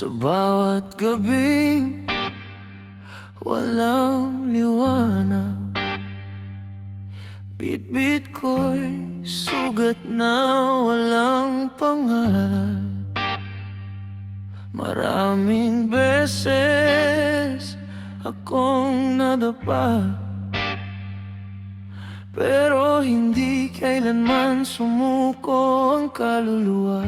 Sa bawat gabing walang liwanag, bitbit ko'y sugat na walang pangalan. Maraming beses akong nadapa, pero hindi kailanman sumuko ang kaluluwa.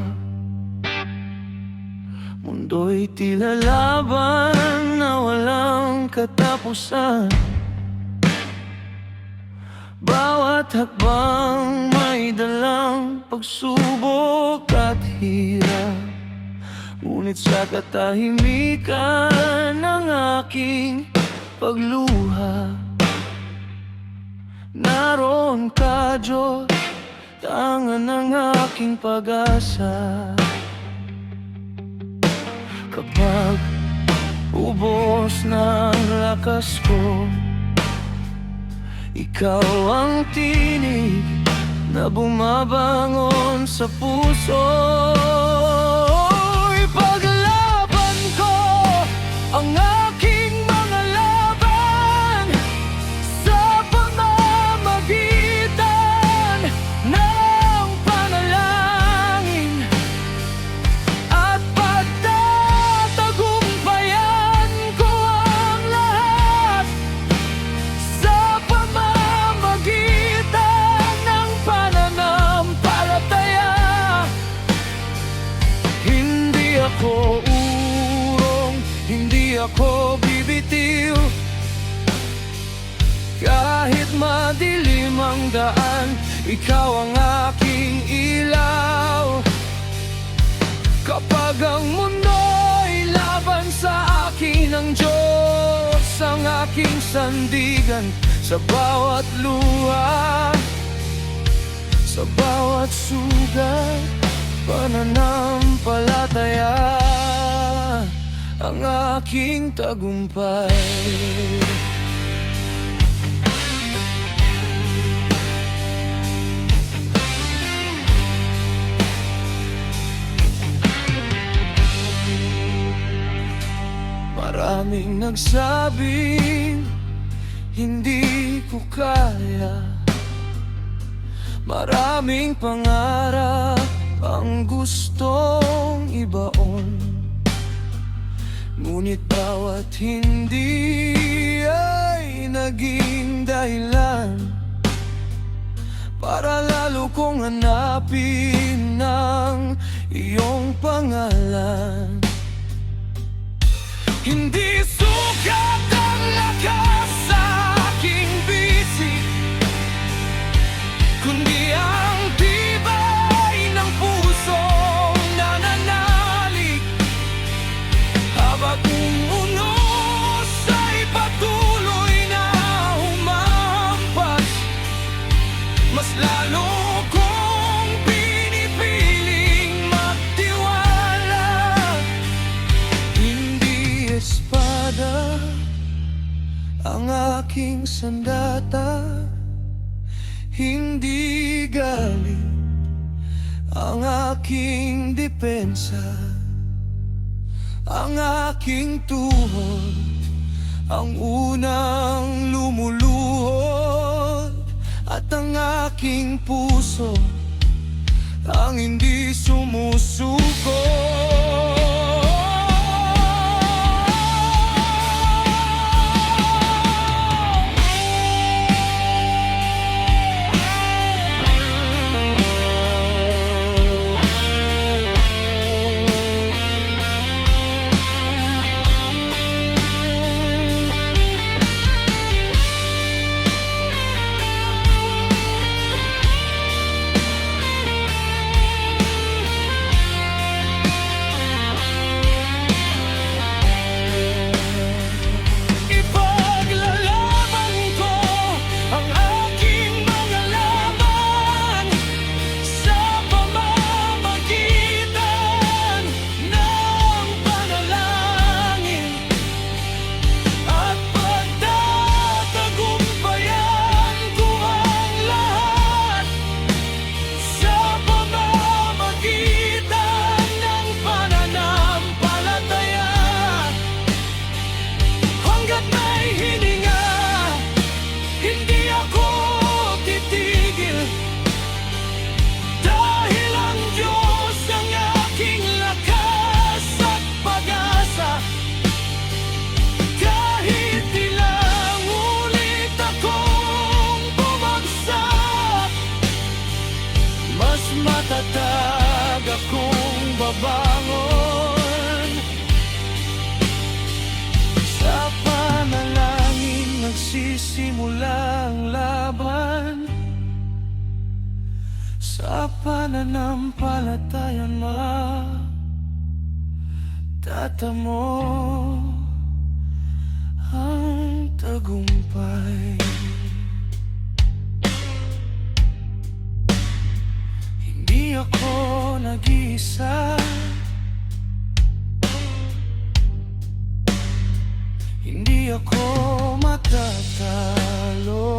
Mundo'y tila laban na walang katapusan. Bawat hakbang may dalang pagsubok at hirap, ngunit sa katahimikan ng aking pagluha, naroon ka, Diyos, tangan ng aking pag-asa. Kapag ubos na ang lakas ko, ikaw ang tinig na bumabangon sa puso. Ipaglaban ko ang aking mga laban sa pamamagitan ng panalangin at pagtatagumpayan ko ang lahat sa pamamagitan ng pananampalataya. Hindi ako urong, hindi ako bibitiw, kahit madilim ang daan, ikaw ang aking ilaw. Kapag ang mundo'y laban sa akin, ang Diyos ang aking sandigan. Sa bawat luha, sa bawat sugat, pananampalataya ang aking tagumpay. Maraming nagsabing hindi ko kaya, maraming pangarap ang gustong ibaon, ngunit bawat hindi ay naging dahilan para lalo kong hanapin ang iyong pangalan. Hindi sukat ang lakas sa aking bisig, kundi ang tibay ng pusong nananalig. Habang umunos ay patuloy na humampas, mas lalo kong pinipiling magtiwala. Hindi espada ang aking sandata, hindi galing ang aking depensa. Ang aking tuhod ang unang lumuluhod, at ang aking puso ang hindi sumusuko. nagsisimula ang laban sa pananampalatayan matatamo ang tagumpay. Hindi ako nag-iisa, hindi ako matatalo.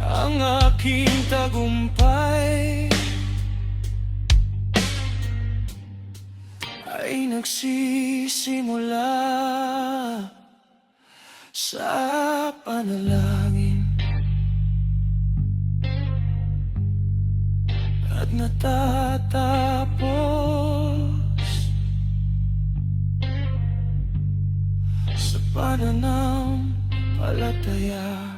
Ang aking tagumpay ay nagsisimula sa panalangin at natatapos sa pananampalataya.